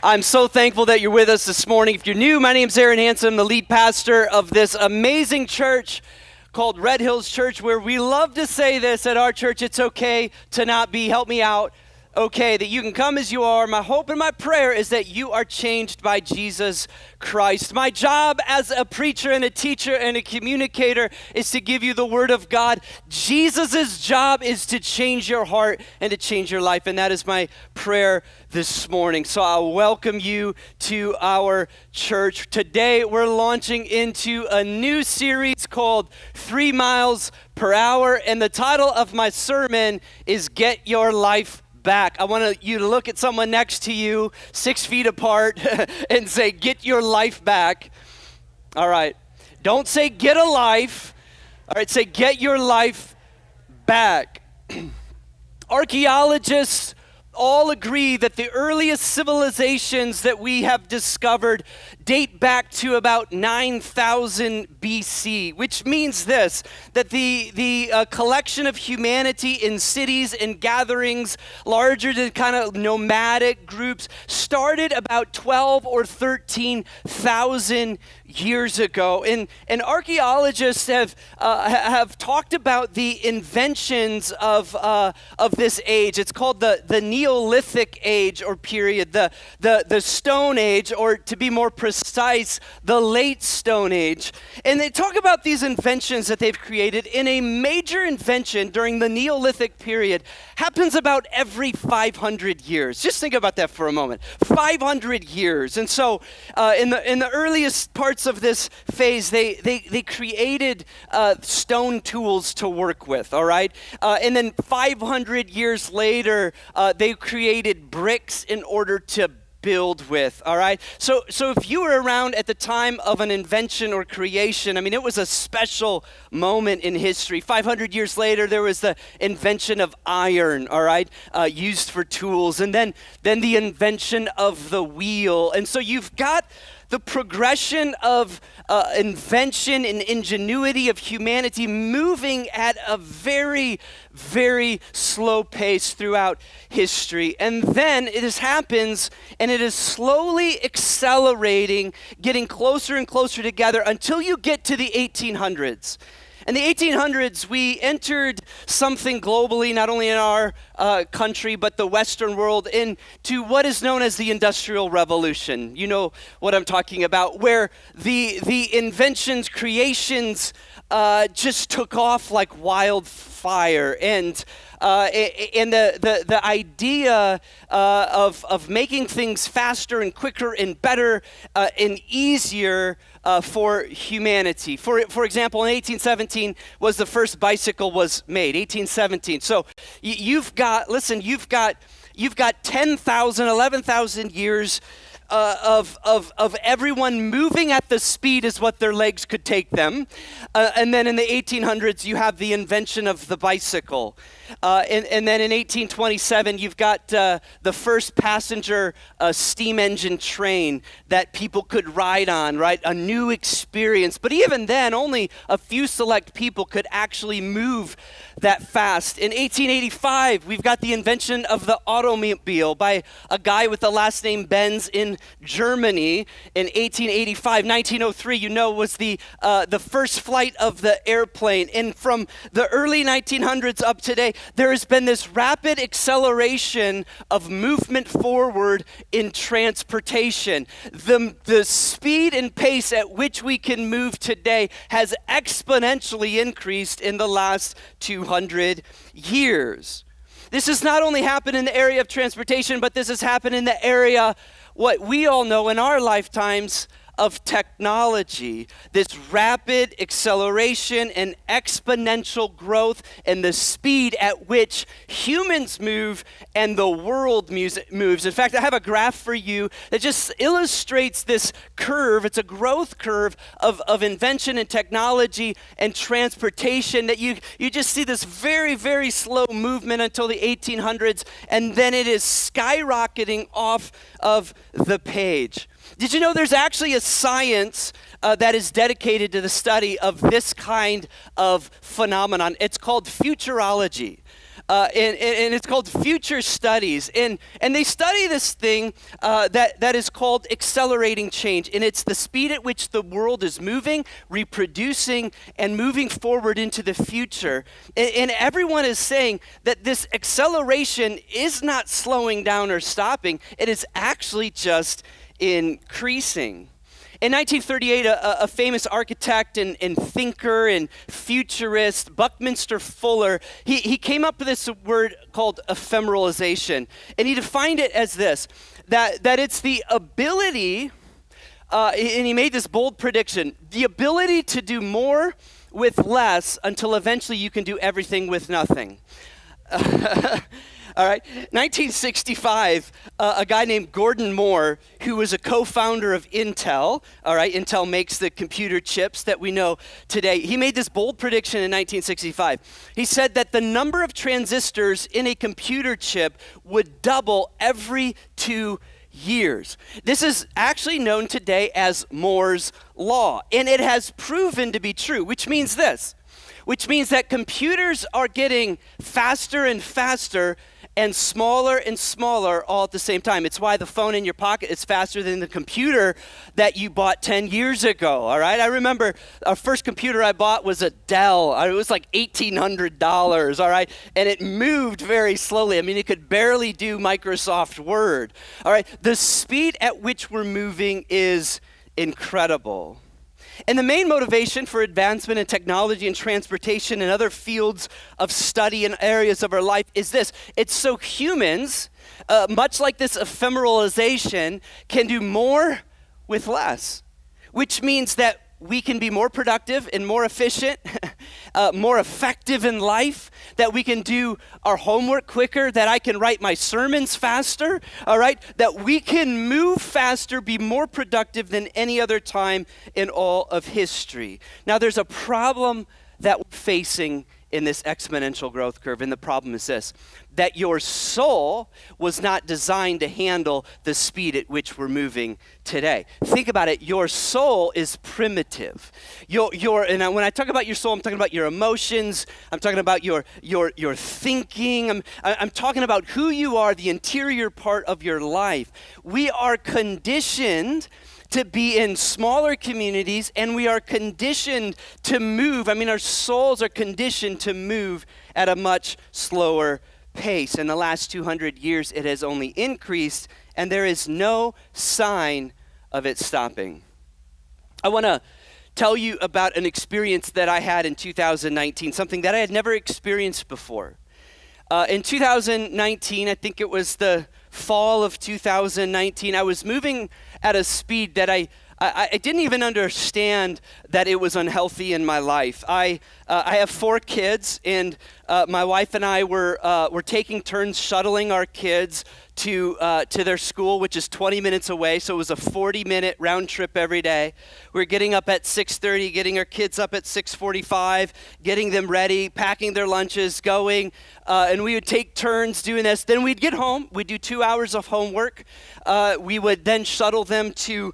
I'm so thankful that you're with us this morning. If you're new, my name's Aaron Hanson. I'm the lead pastor of this amazing church called Red Hills Church, where we love to say this at our church: it's okay to not be, help me out, okay, that you can come as you are. My hope and my prayer is that you are changed by Jesus Christ. My job as a preacher and a teacher and a communicator is to give you the Word of God. Jesus' job is to change your heart and to change your life, and that is my prayer this morning. So I welcome you to our church. Today we're launching into a new series called 3 Miles Per Hour, and the title of my sermon is Get Your Life Back. I want you to look at someone next to you, 6 feet apart, and say, get your life back. All right. Don't say get a life. All right, say get your life back. Archaeologists all agree that the earliest civilizations that we have discovered date back to about 9,000 BC, which means this, that the collection of humanity in cities and gatherings larger than kind of nomadic groups started about 12 or 13,000 years ago. And archaeologists have talked about the inventions of this age. It's called the Neolithic age or period, the Stone Age, or to be more precise, the Late Stone Age. And they talk about these inventions that they've created. In a major invention during the Neolithic period happens about every 500 years. Just think about that for a moment. 500 years. And so in the earliest parts of this phase, they created stone tools to work with, all right? And then 500 years later, they created bricks in order to build with, all right? So if you were around at the time of an invention or creation, I mean, it was a special moment in history. 500 years later, there was the invention of iron, all right, used for tools, and then the invention of the wheel. And so you've got the progression of invention and ingenuity of humanity moving at a very, very slow pace throughout history. And then it happens, and it is slowly accelerating, getting closer and closer together until you get to the 1800s. In the 1800s, we entered something globally, not only in our country, but the Western world, into what is known as the Industrial Revolution. You know what I'm talking about, where the inventions, creations just took off like wildfire. And the idea of making things faster and quicker and better and easier for humanity. For example, in 1817 was the first bicycle was made. 1817. So you've got 10,000, 11,000 years of everyone moving at the speed is what their legs could take them. And then in the 1800s, you have the invention of the bicycle. And then in 1827, you've got the first passenger steam engine train that people could ride on, right? A new experience. But even then, only a few select people could actually move that fast. In 1885, we've got the invention of the automobile by a guy with the last name Benz in Germany. In 1885, 1903, you know, was the first flight of the airplane. And from the early 1900s up today, there has been this rapid acceleration of movement forward in transportation. The speed and pace at which we can move today has exponentially increased in the last 200 years. This has not only happened in the area of transportation, but this has happened in the area, what we all know in our lifetimes, of technology. This rapid acceleration and exponential growth and the speed at which humans move and the world moves. In fact, I have a graph for you that just illustrates this curve. It's a growth curve of invention and technology and transportation that you just see this very, very slow movement until the 1800s, and then it is skyrocketing off of the page. Did you know there's actually a science that is dedicated to the study of this kind of phenomenon? It's called futurology. and it's called Future Studies. And they study this thing that is called accelerating change. And it's the speed at which the world is moving, reproducing, and moving forward into the future. And everyone is saying that this acceleration is not slowing down or stopping. It is actually just increasing. In 1938, a famous architect and thinker and futurist, Buckminster Fuller, he came up with this word called ephemeralization. And he defined it as this, that it's the ability, and he made this bold prediction, the ability to do more with less until eventually you can do everything with nothing. All right, 1965, a guy named Gordon Moore, who was a co-founder of Intel, all right, Intel makes the computer chips that we know today. He made this bold prediction in 1965. He said that the number of transistors in a computer chip would double every 2 years. This is actually known today as Moore's Law, and it has proven to be true, which means this, which means that computers are getting faster and faster and smaller all at the same time. It's why the phone in your pocket is faster than the computer that you bought 10 years ago, all right? I remember our first computer I bought was a Dell. It was like $1,800, all right? And it moved very slowly. I mean, it could barely do Microsoft Word, all right? The speed at which we're moving is incredible. And the main motivation for advancement in technology and transportation and other fields of study and areas of our life is this. It's so humans, much like this ephemeralization, can do more with less, which means that we can be more productive and more efficient, more effective in life, that we can do our homework quicker, that I can write my sermons faster, all right? That we can move faster, be more productive than any other time in all of history. Now, there's a problem that we're facing in this exponential growth curve, and the problem is this, that your soul was not designed to handle the speed at which we're moving today. Think about it, your soul is primitive. And when I talk about your soul, I'm talking about your emotions, I'm talking about your thinking, I'm talking about who you are, the interior part of your life. We are conditioned to be in smaller communities, and we are conditioned to move. I mean, our souls are conditioned to move at a much slower pace. In the last 200 years, it has only increased, and there is no sign of it stopping. I want to tell you about an experience that I had in 2019, something that I had never experienced before. In 2019, I think it was the fall of 2019, I was moving at a speed that I didn't even understand that it was unhealthy in my life. I have 4 kids, and my wife and I were taking turns shuttling our kids to their school, which is 20 minutes away. So it was a 40-minute round trip every day. We were getting up at 6:30, getting our kids up at 6:45, getting them ready, packing their lunches, going, and we would take turns doing this. Then we'd get home. We'd do 2 hours of homework. We would then shuttle them to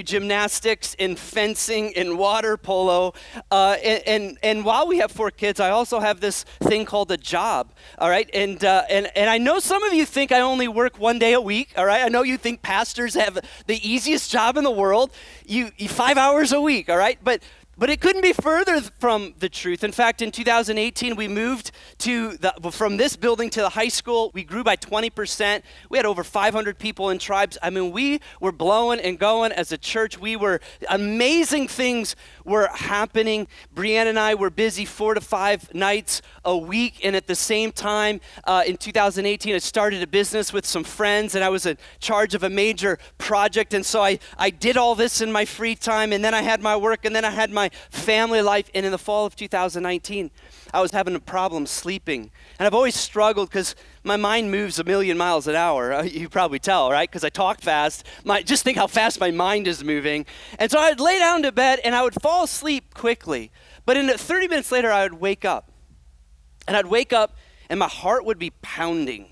gymnastics and fencing and water polo. And while we have 4 kids, I also have this thing called a job, all right? And I know some of you think I only work 1 day a week, all right? I know you think pastors have the easiest job in the world. You 5 hours a week, all right? But it couldn't be further from the truth. In fact, in 2018, we moved from this building to the high school. We grew by 20%. We had over 500 people in tribes. I mean, we were blowing and going as a church. Amazing things were happening. Brianne and I were busy 4 to 5 nights a week. And at the same time, in 2018, I started a business with some friends, and I was in charge of a major project. And so I did all this in my free time, and then I had my work, and then I had my family life. And in the fall of 2019, I was having a problem sleeping. And I've always struggled because my mind moves a million miles an hour. You probably tell, right? Because I talk fast. Just think how fast my mind is moving. And so I'd lay down to bed and I would fall asleep quickly. But 30 minutes later, I would wake up. And I'd wake up and my heart would be pounding.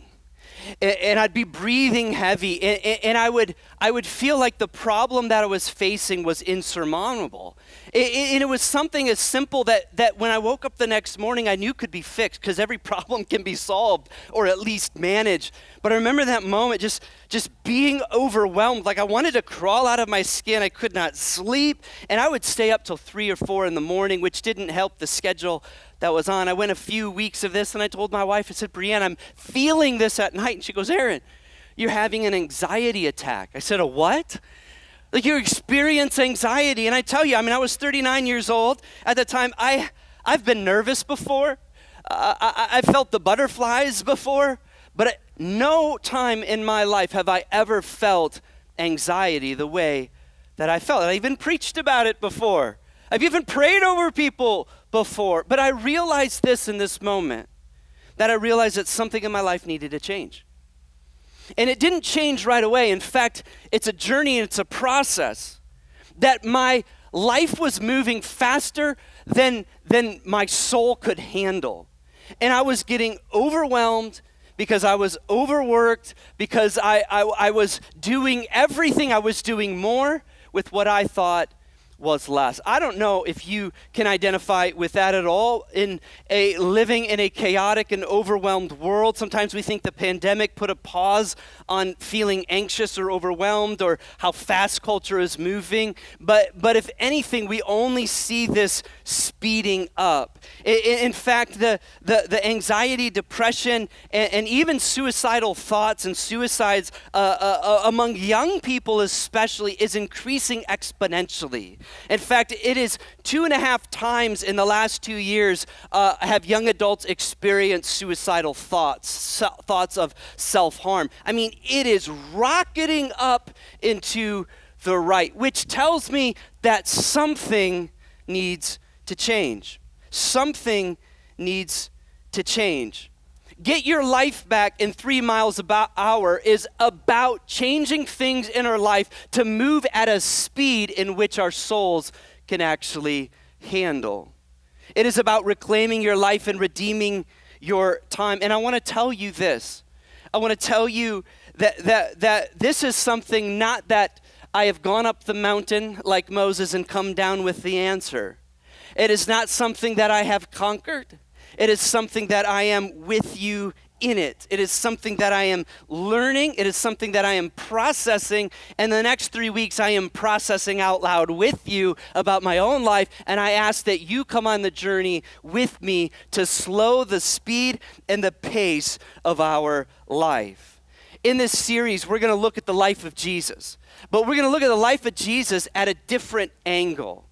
and I'd be breathing heavy, and I would feel like the problem that I was facing was insurmountable. And it was something as simple that when I woke up the next morning, I knew could be fixed, because every problem can be solved or at least managed. But I remember that moment, just being overwhelmed, like I wanted to crawl out of my skin. I could not sleep, and I would stay up till 3 or 4 in the morning, which didn't help the schedule that was on. I went a few weeks of this, and I told my wife, I said, Brianne, I'm feeling this at night. And she goes, Aaron, you're having an anxiety attack. I said, a what? Like, you experience anxiety. And I tell you, I was 39 years old at the time. I've been nervous before. I felt the butterflies before. But at no time in my life have I ever felt anxiety the way that I felt. I even preached about it before. I've even prayed over people before. But I realized this in this moment, that I realized that something in my life needed to change. And it didn't change right away. In fact, it's a journey and it's a process. That my life was moving faster than my soul could handle. And I was getting overwhelmed because I was overworked, because I was doing everything. I was doing more with what I thought was less. I don't know if you can identify with that at all living in a chaotic and overwhelmed world. Sometimes we think the pandemic put a pause on feeling anxious or overwhelmed, or how fast culture is moving. But if anything, we only see this speeding up. In fact, the anxiety, depression, and even suicidal thoughts and suicides among young people especially is increasing exponentially. In fact, it is 2.5 times in the last 2 years have young adults experienced suicidal thoughts of self-harm. It is rocketing up into the right, which tells me that something needs to change. Something needs to change. Get Your Life Back in 3 miles an hour is about changing things in our life to move at a speed in which our souls can actually handle. It is about reclaiming your life and redeeming your time. And I want to tell you this. I want to tell you that this is something, not that I have gone up the mountain like Moses and come down with the answer. It is not something that I have conquered. It is something that I am with you in it. It is something that I am learning. It is something that I am processing. And the next 3 weeks, I am processing out loud with you about my own life. And I ask that you come on the journey with me to slow the speed and the pace of our life. In this series, we're going to look at the life of Jesus. But we're going to look at the life of Jesus at a different angle.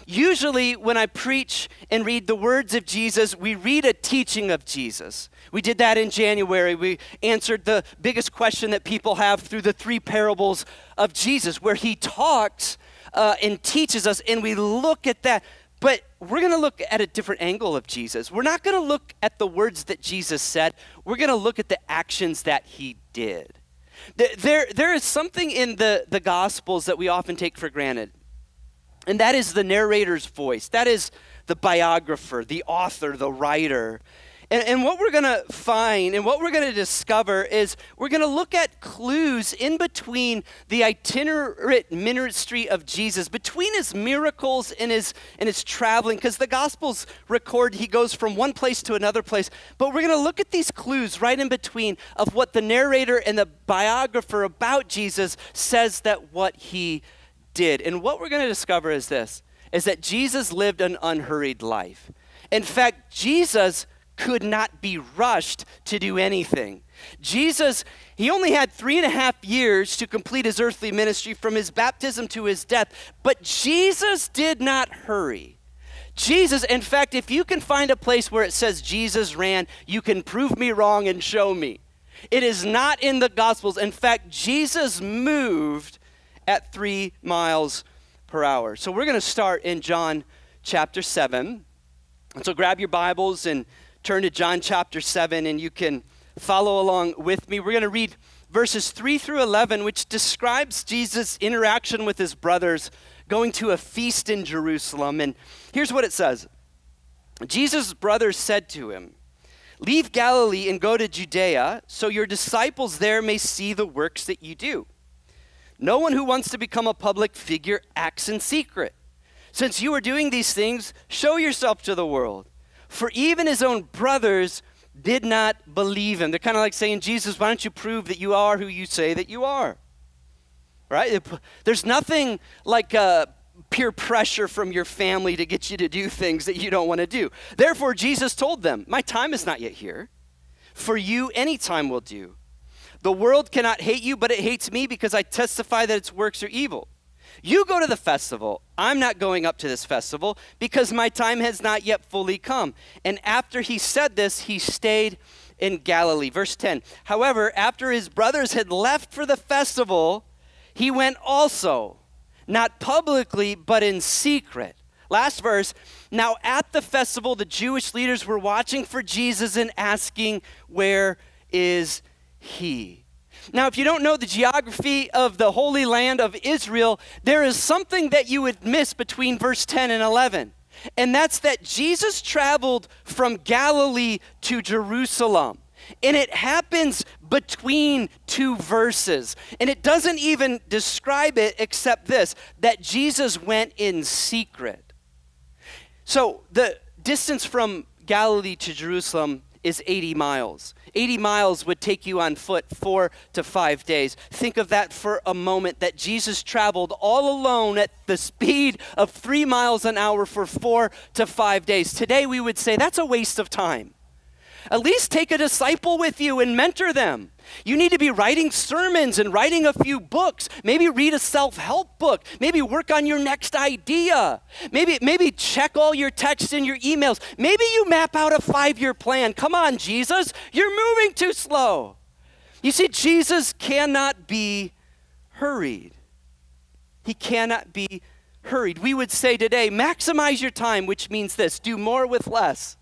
Usually when I preach and read the words of Jesus, we read a teaching of Jesus. We did that in January. We answered the biggest question that people have through the 3 parables of Jesus, where he talks and teaches us, and we look at that. But we're going to look at a different angle of Jesus. We're not going to look at the words that Jesus said. We're going to look at the actions that he did. There is something in the Gospels that we often take for granted. And that is the narrator's voice. That is the biographer, the author, the writer. And what we're going to find and what we're going to discover is we're going to look at clues in between the itinerant ministry of Jesus, between his miracles and his traveling, because the Gospels record he goes from one place to another place. But we're going to look at these clues right in between of what the narrator and the biographer about Jesus says that what he did. And what we're going to discover is this, is that Jesus lived an unhurried life. In fact, Jesus could not be rushed to do anything. Jesus, he only had 3.5 years to complete his earthly ministry from his baptism to his death, but Jesus did not hurry. Jesus, in fact, if you can find a place where it says Jesus ran, you can prove me wrong and show me. It is not in the Gospels. In fact, Jesus moved at 3 miles per hour. So we're going to start in John chapter 7. And so grab your Bibles and turn to John chapter 7, and you can follow along with me. We're going to read verses 3 through 11, which describes Jesus' interaction with his brothers going to a feast in Jerusalem. And here's what it says. Jesus' brothers said to him, Leave Galilee and go to Judea, so your disciples there may see the works that you do. No one who wants to become a public figure acts in secret. Since you are doing these things, show yourself to the world. For even his own brothers did not believe him. They're kind of like saying, Jesus, why don't you prove that you are who you say that you are? Right? There's nothing like peer pressure from your family to get you to do things that you don't want to do. Therefore, Jesus told them, my time is not yet here. For you, any time will do. The world cannot hate you, but it hates me because I testify that its works are evil. You go to the festival. I'm not going up to this festival because my time has not yet fully come. And after he said this, he stayed in Galilee. Verse 10, however, after his brothers had left for the festival, he went also, not publicly, but in secret. Last verse, now at the festival, the Jewish leaders were watching for Jesus and asking, where is he? Now, if you don't know the geography of the Holy Land of Israel, there is something that you would miss between verse 10 and 11. And that's that Jesus traveled from Galilee to Jerusalem. And it happens between two verses. And it doesn't even describe it except this, that Jesus went in secret. So the distance from Galilee to Jerusalem is 80 miles. 80 miles would take you on foot 4 to 5 days. Think of that for a moment, that Jesus traveled all alone at the speed of 3 miles an hour for 4 to 5 days. Today we would say that's a waste of time. At least take a disciple with you and mentor them. You need to be writing sermons and writing a few books. Maybe read a self-help book. Maybe work on your next idea. Maybe check all your texts and your emails. Maybe you map out a 5-year plan. Come on, Jesus, you're moving too slow. You see, Jesus cannot be hurried. He cannot be hurried. We would say today, maximize your time, which means this, do more with less.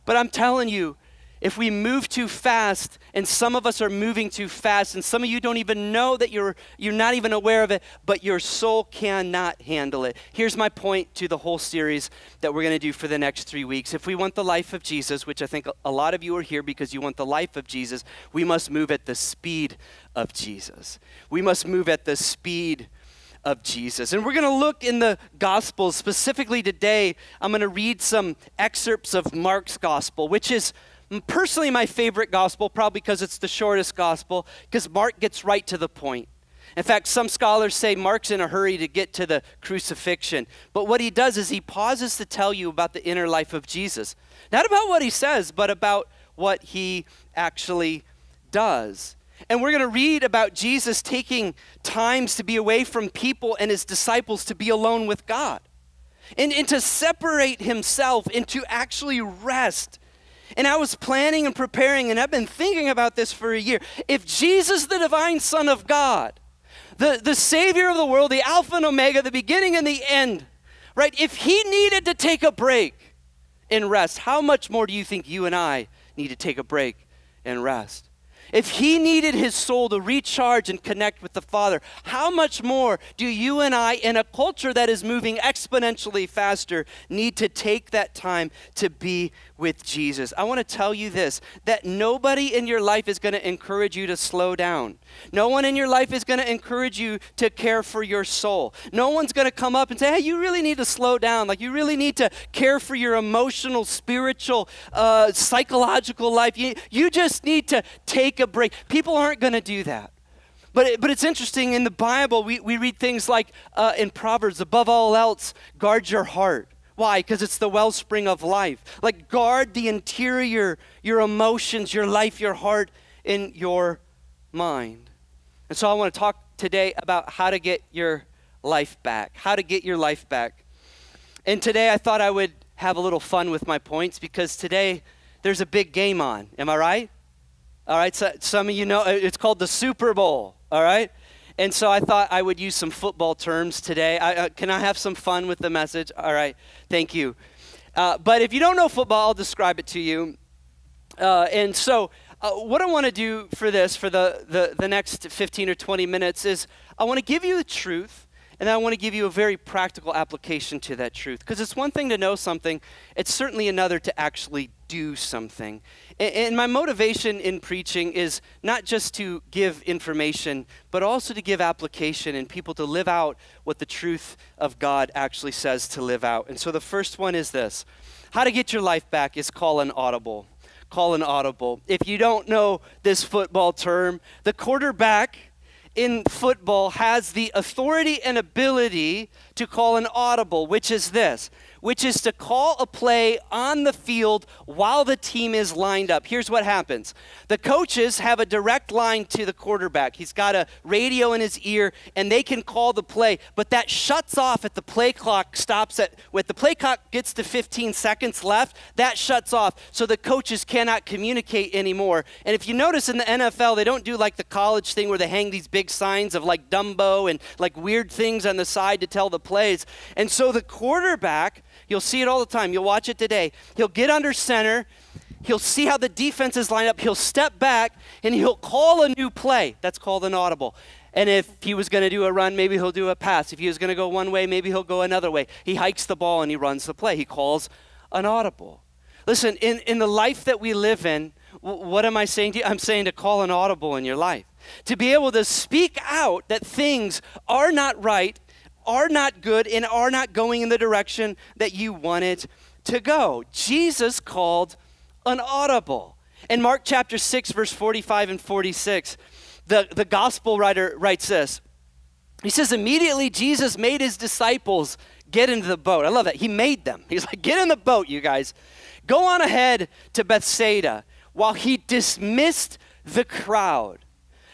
But I'm telling you, if we move too fast, and some of us are moving too fast, and some of you don't even know that you're not even aware of it, but your soul cannot handle it. Here's my point to the whole series that we're going to do for the next 3 weeks. If we want the life of Jesus, which I think a lot of you are here because you want the life of Jesus, we must move at the speed of Jesus. We must move at the speed of Jesus. And we're going to look in the Gospels. Specifically today, I'm going to read some excerpts of Mark's Gospel, which is personally my favorite Gospel, probably because it's the shortest Gospel, because Mark gets right to the point. In fact, some scholars say Mark's in a hurry to get to the crucifixion. But what he does is he pauses to tell you about the inner life of Jesus. Not about what he says, but about what he actually does. And we're going to read about Jesus taking times to be away from people and his disciples to be alone with God. And to separate himself and to actually rest. And I was planning and preparing, and I've been thinking about this for a year. If Jesus, the divine Son of God, the Savior of the world, the Alpha and Omega, the beginning and the end, right? If he needed to take a break and rest, how much more do you think you and I need to take a break and rest? If he needed his soul to recharge and connect with the Father, how much more do you and I, in a culture that is moving exponentially faster, need to take that time to be with Jesus? I want to tell you this, that nobody in your life is going to encourage you to slow down. No one in your life is going to encourage you to care for your soul. No one's going to come up and say, hey, you really need to slow down. Like, you really need to care for your emotional, spiritual, psychological life. You just need to take a break. People aren't going to do that. But it's interesting, in the Bible, we read things like in Proverbs, above all else, guard your heart. Why? Because it's the wellspring of life. Like, guard the interior, your emotions, your life, your heart, and your mind. And so I want to talk today about how to get your life back. How to get your life back. And today I thought I would have a little fun with my points, because today there's a big game on. Am I right? All right, so some of you know it's called the Super Bowl, all right? And so I thought I would use some football terms today. Can I have some fun with the message? All right, thank you. But if you don't know football, I'll describe it to you. And so what I want to do for this, for the next 15 or 20 minutes, is I want to give you the truth, and I want to give you a very practical application to that truth. Because it's one thing to know something, it's certainly another to actually do something. And my motivation in preaching is not just to give information, but also to give application and people to live out what the truth of God actually says to live out. And so the first one is this: how to get your life back is call an audible. Call an audible. If you don't know this football term, the quarterback in football has the authority and ability to call an audible, which is this, which is to call a play on the field while the team is lined up. Here's what happens. The coaches have a direct line to the quarterback. He's got a radio in his ear, and they can call the play, but that shuts off at the play clock stops at, when the play clock gets to 15 seconds left, that shuts off, so the coaches cannot communicate anymore. And if you notice in the NFL, they don't do like the college thing where they hang these big signs of like Dumbo and like weird things on the side to tell the plays. And so the quarterback, you'll see it all the time. You'll watch it today. He'll get under center. He'll see how the defenses line up. He'll step back, and he'll call a new play. That's called an audible. And if he was going to do a run, maybe he'll do a pass. If he was going to go one way, maybe he'll go another way. He hikes the ball, and he runs the play. He calls an audible. Listen, in the life that we live in, what am I saying to you? I'm saying to call an audible in your life. To be able to speak out that things are not right, are not good, and are not going in the direction that you wanted to go. Jesus called an audible. In Mark chapter 6, verse 45 and 46, the gospel writer writes this. He says, immediately Jesus made his disciples get into the boat. I love that. He made them. He's like, get in the boat, you guys. Go on ahead to Bethsaida, while he dismissed the crowd.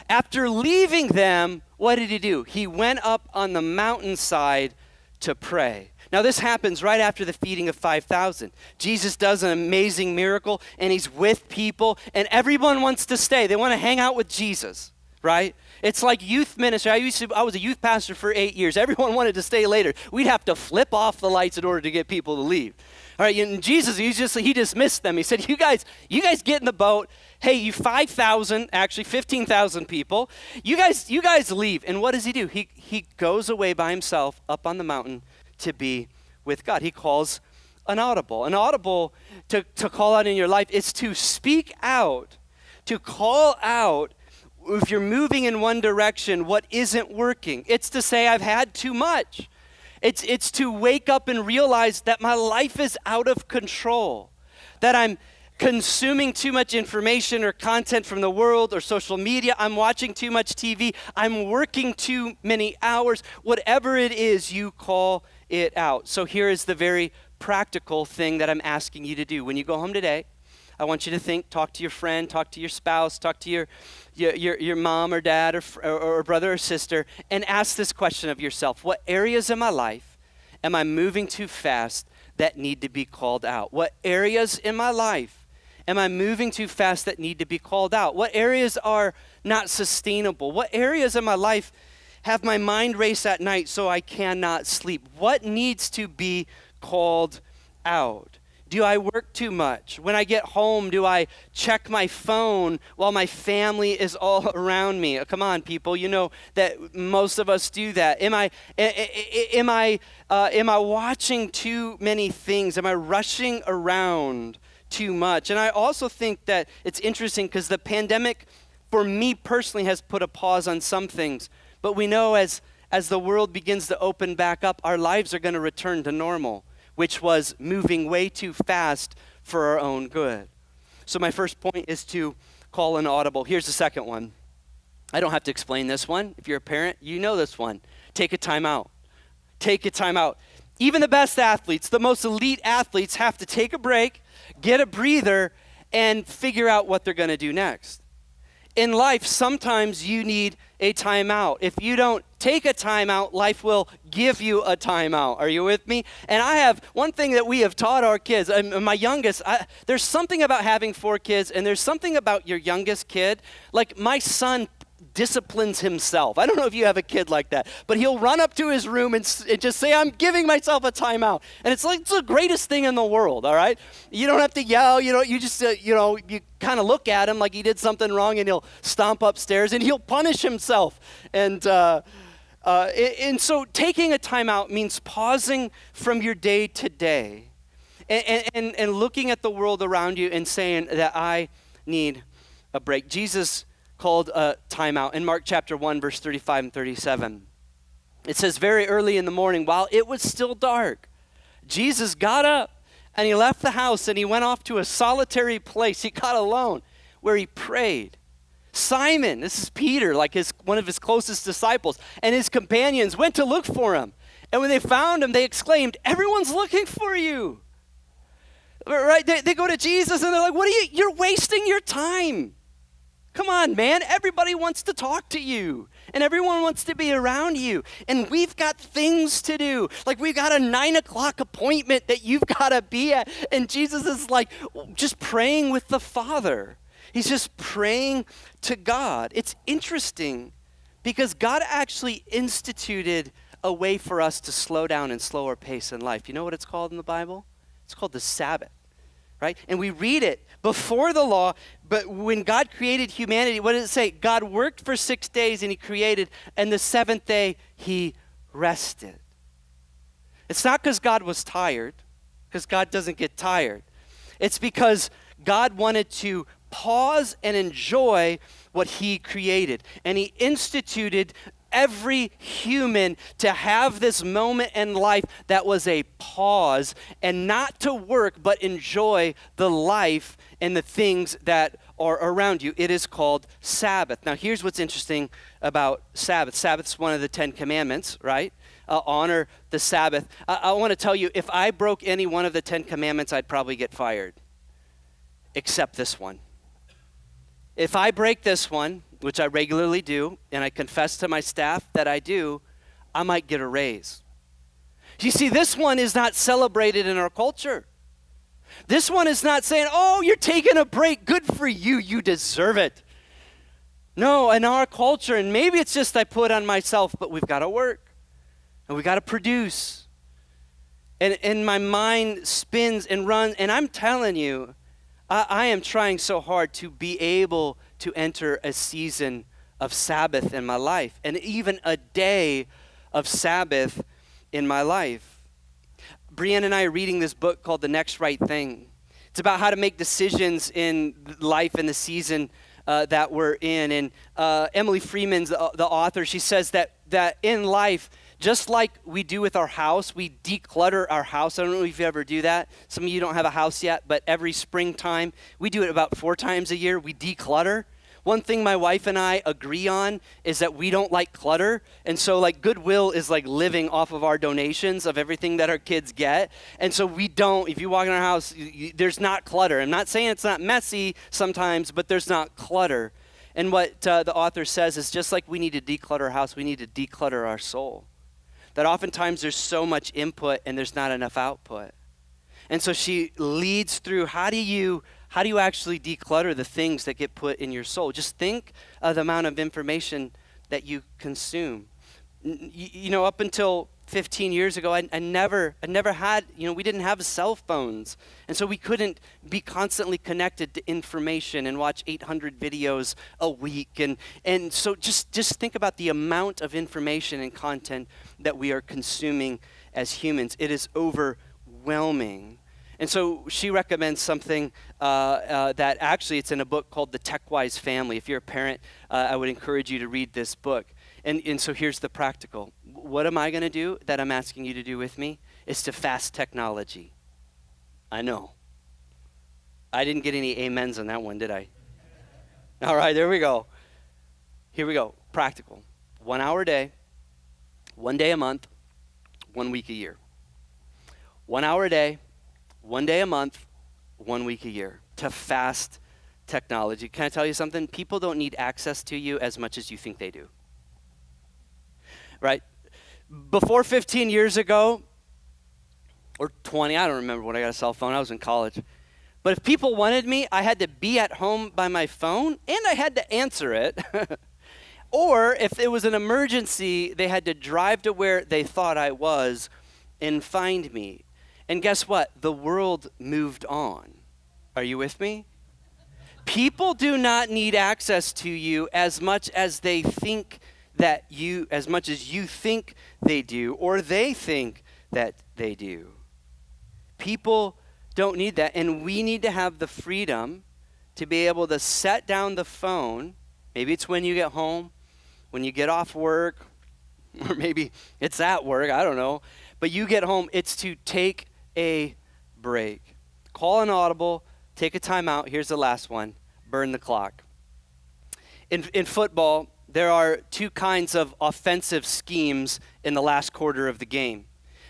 After leaving them, what did he do? He went up on the mountainside to pray. Now this happens right after the feeding of 5,000. Jesus does an amazing miracle, and he's with people, and everyone wants to stay. They want to hang out with Jesus, right? It's like youth ministry. I was a youth pastor for 8 years. Everyone wanted to stay later. We'd have to flip off the lights in order to get people to leave. All right, and Jesus, he dismissed them. He said, you guys get in the boat. Hey, you 5,000, actually 15,000 people. You guys leave. And what does he do? He goes away by himself up on the mountain to be with God. He calls an audible. An audible to call out in your life is to speak out, to call out if you're moving in one direction, what isn't working. It's to say, I've had too much. It's to wake up and realize that my life is out of control, that I'm consuming too much information or content from the world or social media. I'm watching too much TV. I'm working too many hours. Whatever it is, you call it out. So here is the very practical thing that I'm asking you to do. When you go home today, I want you to talk to your friend, talk to your spouse, talk to your mom or dad or brother or sister, and ask this question of yourself. What areas in my life am I moving too fast that need to be called out? What areas in my life am I moving too fast that need to be called out? What areas are not sustainable? What areas in my life have my mind race at night so I cannot sleep? What needs to be called out? Do I work too much? When I get home, do I check my phone while my family is all around me? Come on, people, you know that most of us do that. Am I watching too many things? Am I rushing around too much? And I also think that it's interesting because the pandemic, for me personally, has put a pause on some things. But we know as the world begins to open back up, our lives are going to return to normal, which was moving way too fast for our own good. So my first point is to call an audible. Here's the second one. I don't have to explain this one. If you're a parent, you know this one. Take a time out. Take a time out. Even the best athletes, the most elite athletes, have to take a break, get a breather, and figure out what they're going to do next. In life, sometimes you need a timeout. If you don't take a timeout, life will give you a timeout. Are you with me? And I have one thing that we have taught our kids. My youngest, there's something about having 4 kids, and there's something about your youngest kid. Like my son disciplines himself. I don't know if you have a kid like that, but he'll run up to his room and just say, I'm giving myself a timeout. And it's like, it's the greatest thing in the world, all right? You don't have to yell, you just, you kind of look at him like he did something wrong, and he'll stomp upstairs and he'll punish himself. And so taking a timeout means pausing from your day to day and looking at the world around you and saying that I need a break. Jesus called a timeout in Mark chapter 1, verse 35 and 37. It says, very early in the morning, while it was still dark, Jesus got up and he left the house and he went off to a solitary place. He got alone where he prayed. Simon, this is Peter, like one of his closest disciples, and his companions went to look for him. And when they found him, they exclaimed, everyone's looking for you. Right? They go to Jesus and they're like, you're wasting your time. Come on, man. Everybody wants to talk to you. And everyone wants to be around you. And we've got things to do. Like we've got a 9 o'clock appointment that you've got to be at. And Jesus is like just praying with the Father. He's just praying to God. It's interesting because God actually instituted a way for us to slow down and slow our pace in life. You know what it's called in the Bible? It's called the Sabbath, right? And we read it before the law, but when God created humanity, what does it say? God worked for 6 days and he created, and the seventh day he rested. It's not because God was tired, because God doesn't get tired. It's because God wanted to pause and enjoy what he created. And he instituted every human to have this moment in life that was a pause and not to work, but enjoy the life and the things that are around you. It is called Sabbath. Now, here's what's interesting about Sabbath. Sabbath's one of the 10 commandments, right? Honor the Sabbath. I want to tell you, if I broke any one of the 10 commandments, I'd probably get fired, except this one. If I break this one, which I regularly do, and I confess to my staff that I do, I might get a raise. You see, this one is not celebrated in our culture. This one is not saying, oh, you're taking a break. Good for you. You deserve it. No, in our culture, and maybe it's just I put on myself, but we've got to work, and we've got to produce. And my mind spins and runs, and I'm telling you, I am trying so hard to be able to enter a season of Sabbath in my life, and even a day of Sabbath in my life. Brianne and I are reading this book called The Next Right Thing. It's about how to make decisions in life in the season that we're in. And Emily Freeman's the author. She says that in life, just like we do with our house, we declutter our house. I don't know if you ever do that. Some of you don't have a house yet, but every springtime, we do it about 4 times a year. We declutter. One thing my wife and I agree on is that we don't like clutter. And so like Goodwill is like living off of our donations of everything that our kids get. And so we don't, if you walk in our house, there's not clutter. I'm not saying it's not messy sometimes, but there's not clutter. And what the author says is just like we need to declutter our house, we need to declutter our soul. That oftentimes there's so much input and there's not enough output. And so she leads through how do you actually declutter the things that get put in your soul? Just think of the amount of information that you consume. You know, up until 15 years ago, I never had, we didn't have cell phones. And so we couldn't be constantly connected to information and watch 800 videos a week. And so just think about the amount of information and content that we are consuming as humans. It is overwhelming. And so she recommends something that actually it's in a book called The Tech-Wise Family. If you're a parent, I would encourage you to read this book. And so here's the practical. What am I going to do that I'm asking you to do with me? Is to fast technology. I know. I didn't get any amens on that one, did I? All right, there we go. Here we go. Practical. 1 hour a day, 1 day a month, 1 week a year. 1 hour a day, 1 day a month, 1 week a year to fast technology. Can I tell you something? People don't need access to you as much as you think they do. Right? Before 15 years ago, or 20, I don't remember when I got a cell phone. I was in college. But if people wanted me, I had to be at home by my phone, and I had to answer it. Or if it was an emergency, they had to drive to where they thought I was and find me. And guess what? The world moved on. Are you with me? People do not need access to you as much as they think that you, as much as you think they do, or they think that they do. People don't need that. And we need to have the freedom to be able to set down the phone. Maybe it's when you get home, when you get off work, or maybe it's at work, I don't know. But you get home, it's to take a break. Call an audible, take a timeout. Here's the last one, burn the clock. In football, there are two kinds of offensive schemes in the last quarter of the game.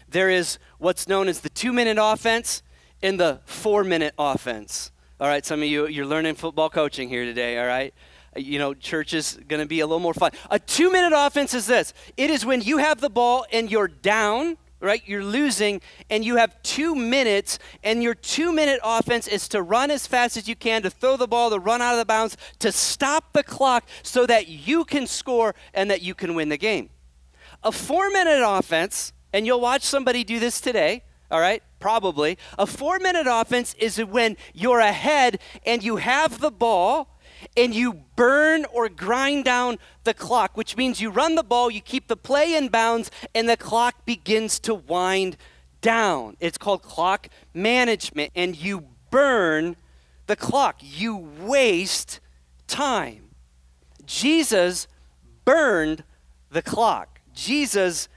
There is what's known as the 2-minute offense and the 4-minute offense. All right, some of you, you're learning football coaching here today, all right? You know, church is going to be a little more fun. A 2-minute offense is this. It is when you have the ball and you're down, right? You're losing, and you have 2 minutes, and your 2-minute offense is to run as fast as you can, to throw the ball, to run out of the bounds, to stop the clock so that you can score and that you can win the game. A 4-minute offense, and you'll watch somebody do this today, all right? Probably. A 4-minute offense is when you're ahead and you have the ball and you burn or grind down the clock, which means you run the ball, you keep the play in bounds, and the clock begins to wind down. It's called clock management, and you burn the clock. You waste time. Jesus burned the clock. Jesus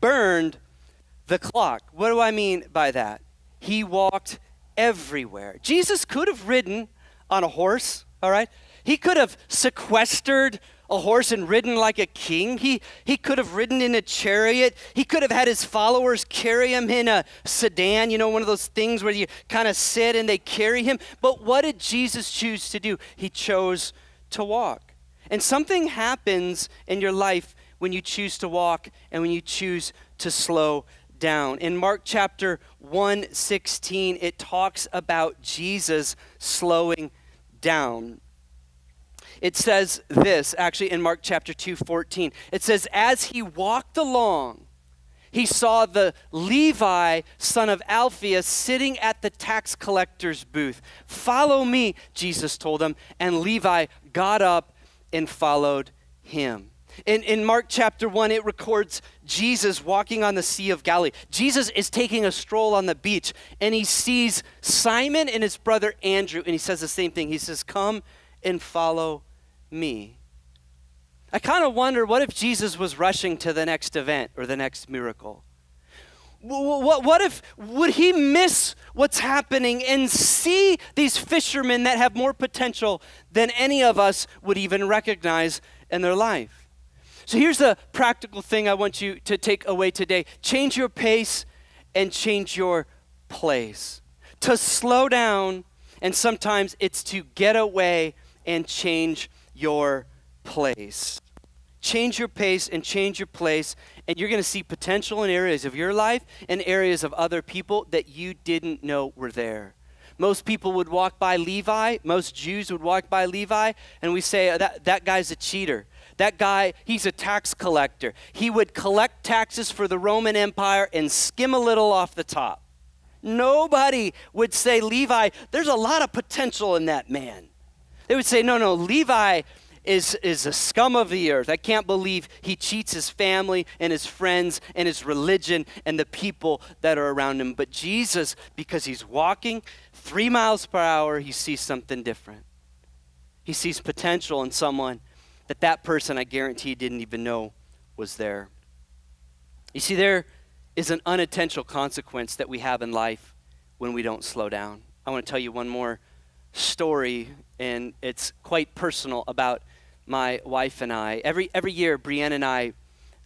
burned the clock. What do I mean by that? He walked everywhere. Jesus could have ridden on a horse, all right? He could have sequestered a horse and ridden like a king. He could have ridden in a chariot. He could have had his followers carry him in a sedan, you know, one of those things where you kind of sit and they carry him. But what did Jesus choose to do? He chose to walk. And something happens in your life when you choose to walk and when you choose to slow down. In Mark chapter 1:16, it talks about Jesus slowing down. It says this, actually in Mark chapter 2:14. It says, as he walked along, he saw the Levi, son of Alphaeus, sitting at the tax collector's booth. Follow me, Jesus told him, and Levi got up and followed him. In Mark chapter 1, it records Jesus walking on the Sea of Galilee. Jesus is taking a stroll on the beach, and he sees Simon and his brother Andrew, and he says the same thing. He says, come and follow me. I kind of wonder, what if Jesus was rushing to the next event or the next miracle? What if, would he miss what's happening and see these fishermen that have more potential than any of us would even recognize in their life? So here's the practical thing I want you to take away today. Change your pace and change your place. To slow down, and sometimes it's to get away and change your place. Change your pace and change your place, and you're going to see potential in areas of your life and areas of other people that you didn't know were there. Most people would walk by Levi. Most Jews would walk by Levi, and we say, that guy's a cheater. That guy, he's a tax collector. He would collect taxes for the Roman Empire and skim a little off the top. Nobody would say, Levi, there's a lot of potential in that man. They would say, no, Levi is a scum of the earth. I can't believe he cheats his family and his friends and his religion and the people that are around him. But Jesus, because he's walking 3 miles per hour, he sees something different. He sees potential in someone that person, I guarantee, didn't even know was there. You see, there is an unintentional consequence that we have in life when we don't slow down. I want to tell you one more story, and it's quite personal, about my wife and I. Every year, Brienne and I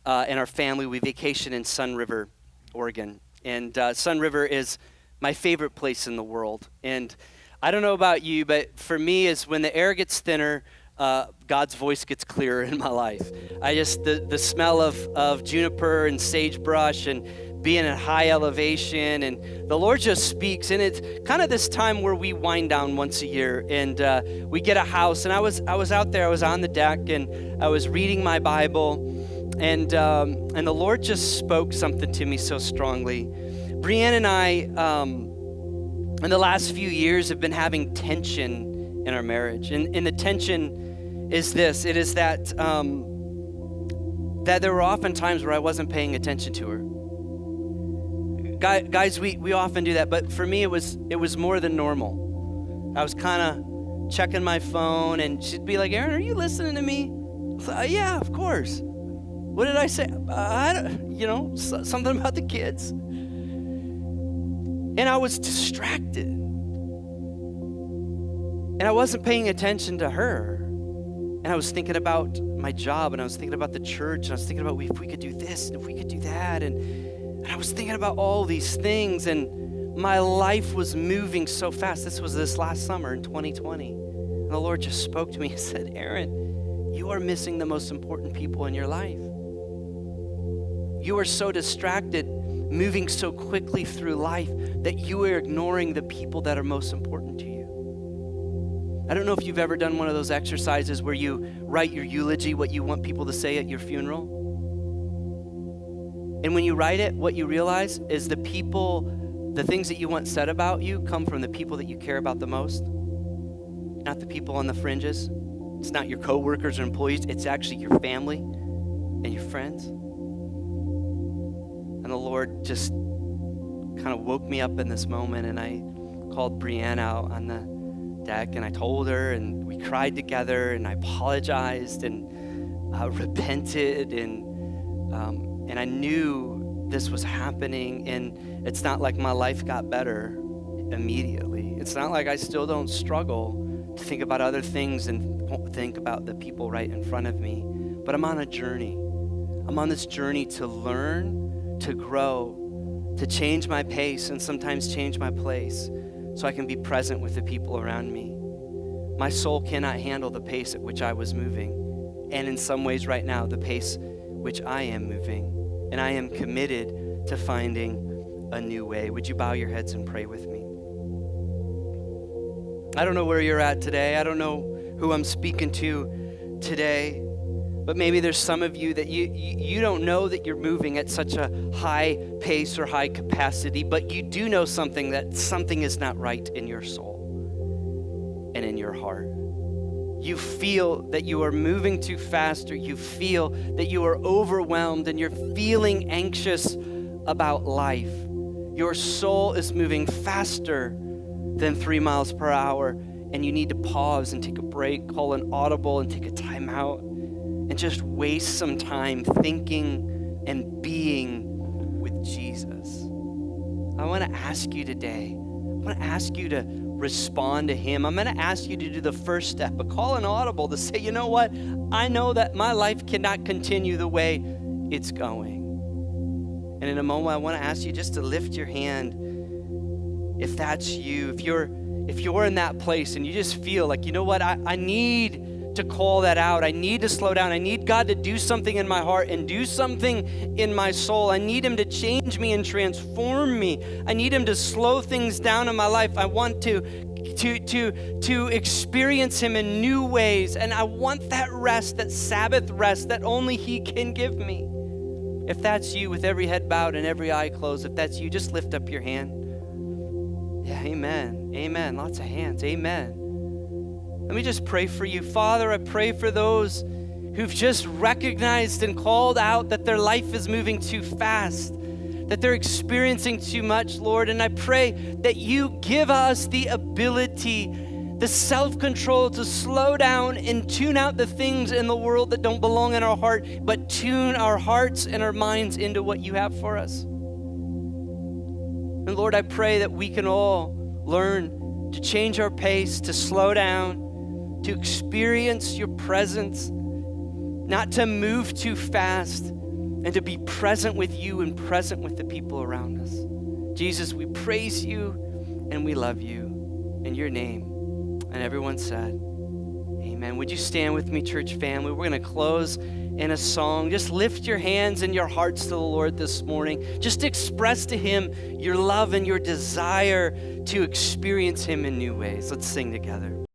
and our family, we vacation in Sun River, Oregon. And Sun River is my favorite place in the world. And I don't know about you, but for me, is when the air gets thinner, God's voice gets clearer in my life. The smell of juniper and sagebrush and being at high elevation, and the Lord just speaks. And it's kind of this time where we wind down once a year, and we get a house. And I was out there, I was on the deck, and I was reading my Bible, and the Lord just spoke something to me so strongly. Brienne and I, in the last few years, have been having tension in our marriage, and the tension is this. It is that there were often times where I wasn't paying attention to her. Guys, we often do that, but for me it was more than normal. I was kind of checking my phone, and she'd be like, Aaron, are you listening to me? I was like, yeah, of course. What did I say? Something about the kids. And I was distracted. And I wasn't paying attention to her. And I was thinking about my job, and I was thinking about the church, and I was thinking about if we could do this, and if we could do that. And I was thinking about all these things, and my life was moving so fast. This was this last summer in 2020. And the Lord just spoke to me and said, Aaron, you are missing the most important people in your life. You are so distracted, moving so quickly through life, that you are ignoring the people that are most important to you. I don't know if you've ever done one of those exercises where you write your eulogy, what you want people to say at your funeral. And when you write it, what you realize is the things that you want said about you come from the people that you care about the most, not the people on the fringes. It's not your coworkers or employees. It's actually your family and your friends. And the Lord just kind of woke me up in this moment, and I called Brianna out on the deck, and I told her, and we cried together, and I apologized and repented, and I knew this was happening. And it's not like my life got better immediately. It's not like I still don't struggle to think about other things and think about the people right in front of me. But I'm on a journey. I'm on this journey to learn, to grow, to change my pace, and sometimes change my place, so I can be present with the people around me. My soul cannot handle the pace at which I was moving, and in some ways right now, the pace which I am moving. And I am committed to finding a new way. Would you bow your heads and pray with me? I don't know where you're at today. I don't know who I'm speaking to today. But maybe there's some of you that you don't know that you're moving at such a high pace or high capacity, but you do know that something is not right in your soul and in your heart. You feel that you are moving too fast, or you feel that you are overwhelmed and you're feeling anxious about life. Your soul is moving faster than 3 miles per hour, and you need to pause and take a break, call an audible and take a time out, and just waste some time thinking and being with Jesus. I want to ask you today, I want to ask you to respond to him. I'm going to ask you to do the first step, but call an audible to say, you know what? I know that my life cannot continue the way it's going. And in a moment, I want to ask you just to lift your hand if that's you. If you're in that place and you just feel like, you know what? I need to call that out. I need to slow down. I need God to do something in my heart and do something in my soul. I need him to change me and transform me. I need him to slow things down in my life. I want to experience him in new ways. And I want that rest, that Sabbath rest that only he can give me. If that's you, with every head bowed and every eye closed, if that's you, just lift up your hand. Yeah, amen. Amen. Lots of hands. Amen. Let me just pray for you. Father, I pray for those who've just recognized and called out that their life is moving too fast, that they're experiencing too much, Lord. And I pray that you give us the ability, the self-control to slow down and tune out the things in the world that don't belong in our heart, but tune our hearts and our minds into what you have for us. And Lord, I pray that we can all learn to change our pace, to slow down, to experience your presence, not to move too fast, and to be present with you and present with the people around us. Jesus, we praise you and we love you in your name. And everyone said, amen. Would you stand with me, church family? We're going to close in a song. Just lift your hands and your hearts to the Lord this morning. Just express to him your love and your desire to experience him in new ways. Let's sing together.